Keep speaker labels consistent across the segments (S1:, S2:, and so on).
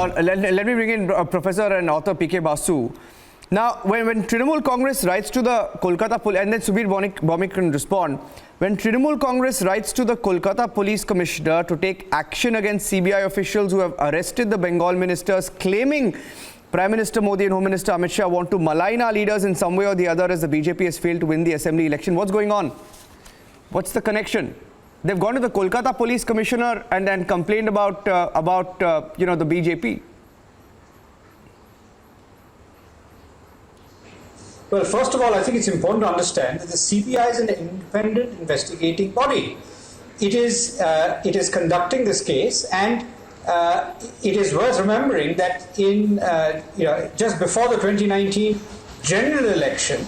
S1: let me bring in Professor and author P.K. Basu. Now, when Trinamool Congress writes to the Kolkata Police, and then Subir Bhaumik can respond, when Trinamool Congress writes to the Kolkata Police Commissioner to take action against CBI officials who have arrested the Bengal ministers, claiming Prime Minister Modi and Home Minister Amit Shah want to malign our leaders in some way or the other as the BJP has failed to win the assembly election, what's going on? What's the connection? They've gone to the Kolkata Police Commissioner and complained about the BJP.
S2: Well, first of all, I think it's important to understand that the CBI is an independent investigating body. It is conducting this case, and it is worth remembering that in just before the 2019 general election,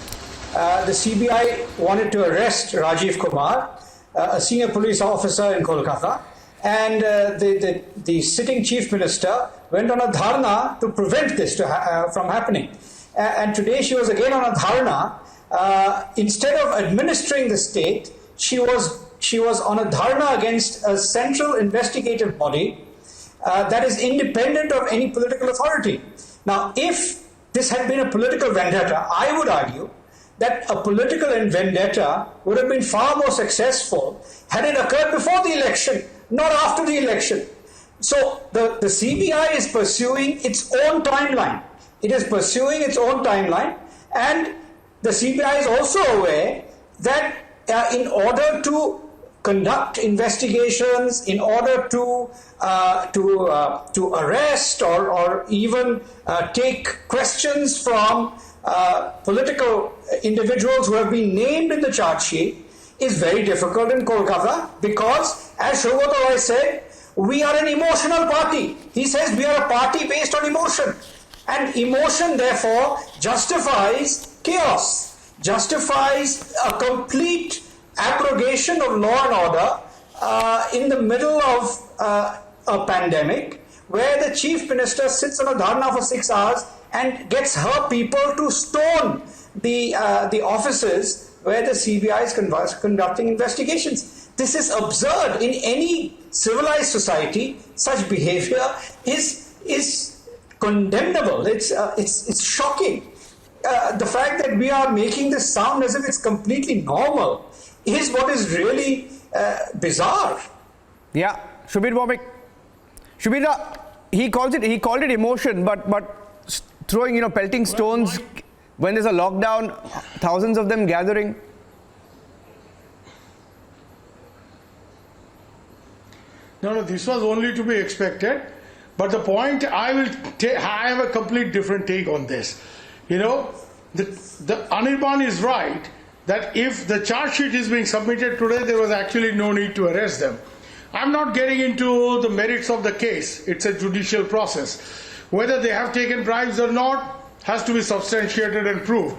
S2: the CBI wanted to arrest Rajiv Kumar, a senior police officer in Kolkata, and the sitting chief minister went on a dharna to prevent this from happening. And today she was again on a dharna. Instead of administering the state, she was on a dharna against a central investigative body that is independent of any political authority. Now, if this had been a political vendetta, I would argue that a political vendetta would have been far more successful had it occurred before the election, not after the election. So the CBI is pursuing its own timeline. It is pursuing its own timeline, and the CBI is also aware that in order to conduct investigations, in order to arrest or even take questions from political individuals who have been named in the charge sheet, is very difficult in Kolkata because, as Shogata Roy said, we are an emotional party. He says we are a party based on emotion. And emotion, therefore, justifies chaos, justifies a complete abrogation of law and order in the middle of a pandemic, where the chief minister sits on a dharna for 6 hours and gets her people to stone the offices where the CBI is conducting investigations. This is absurd. In any civilized society, such behavior is condemnable. It's shocking. The fact that we are making this sound as if it's completely normal is what is really bizarre.
S1: Yeah, Subir Bhaumik. Subir, he called it emotion, but throwing, pelting stones when there's a lockdown, thousands of them gathering.
S3: No, this was only to be expected. But the point I have a complete different take on this. The Anirban is right that if the charge sheet is being submitted today, there was actually no need to arrest them. I'm not getting into the merits of the case. It's a judicial process. Whether they have taken bribes or not has to be substantiated and proved.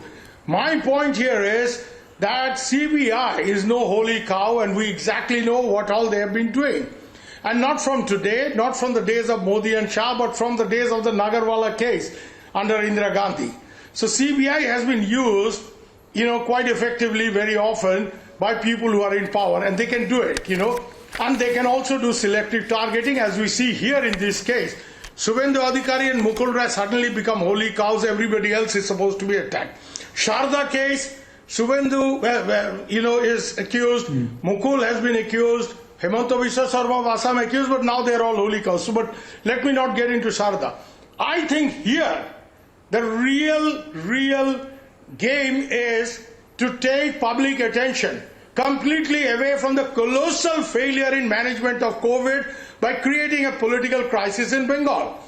S3: My point here is that CBI is no holy cow, and we exactly know what all they have been doing. And not from today, not from the days of Modi and Shah, but from the days of the Nagarwala case under Indira Gandhi. So CBI has been used, quite effectively very often by people who are in power, and they can do it, And they can also do selective targeting, as we see here in this case. Suvendu Adhikari and Mukul Rai suddenly become holy cows. Everybody else is supposed to be attacked. Sharda case, Suvendu, is accused. Mukul has been accused. Hemanta Biswa Sarma of Assam accused, but now they are all holy cows. So, but let me not get into Sharda. I think here the real game is to take public attention completely away from the colossal failure in management of COVID by creating a political crisis in Bengal.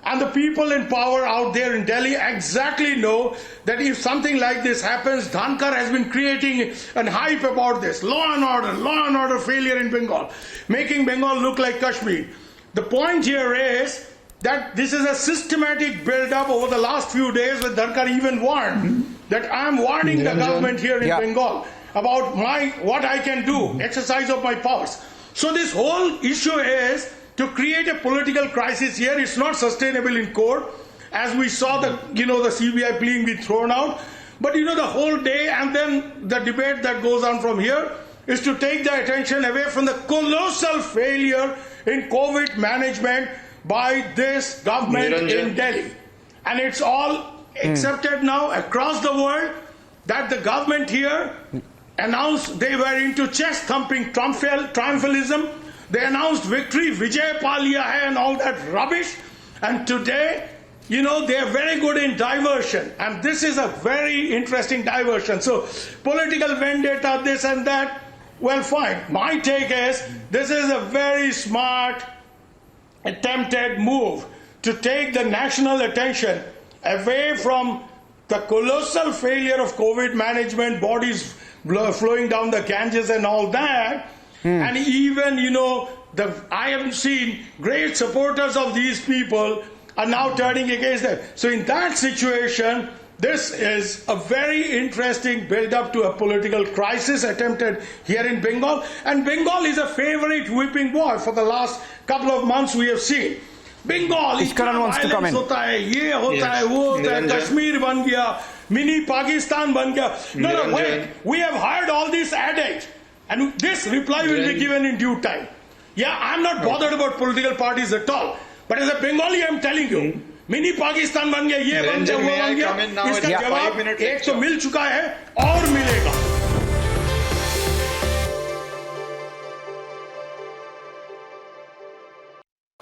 S3: And the people in power out there in Delhi exactly know that if something like this happens, Dhankar has been creating an hype about this. Law and order failure in Bengal, making Bengal look like Kashmir. The point here is that this is a systematic build-up over the last few days, where Dhankar even warned that I am warning the government here in Bengal about what I can do, exercise of my powers. So this whole issue is to create a political crisis here. It's not sustainable in court, as we saw the CBI plea be thrown out. But the whole day, and then the debate that goes on from here is to take the attention away from the colossal failure in COVID management by this government in
S4: Niranjan.
S3: Delhi. And it's all accepted now across the world that the government here announced they were into chest thumping triumphalism. They announced victory, Vijay Palia hai and all that rubbish. And today, you know, they are very good in diversion. And this is a very interesting diversion. So political vendetta, this and that, well, fine. My take is this is a very smart attempted move to take the national attention away from the colossal failure of COVID management, bodies flowing down the Ganges and all that. And even, you know, I have seen great supporters of these people are now turning against them. So in that situation, this is a very interesting build-up to a political crisis attempted here in Bengal. And Bengal is a favorite whipping boy for the last couple of months we have seen. Bengal,
S1: Iskaran wants to come in.
S3: होता है, ये होता है, वो होता है, कश्मीर बन गया, mini Pakistan बन गया. No, wait. We have heard all these adage, and this reply will be given in due time. Yeah, I'm not bothered about political parties at all. But as a Bengali, I'm telling you, mini Pakistan बन गया, ये बन गया, वो बन गया. इसका जवाब एक तो मिल चुका है और मिलेगा.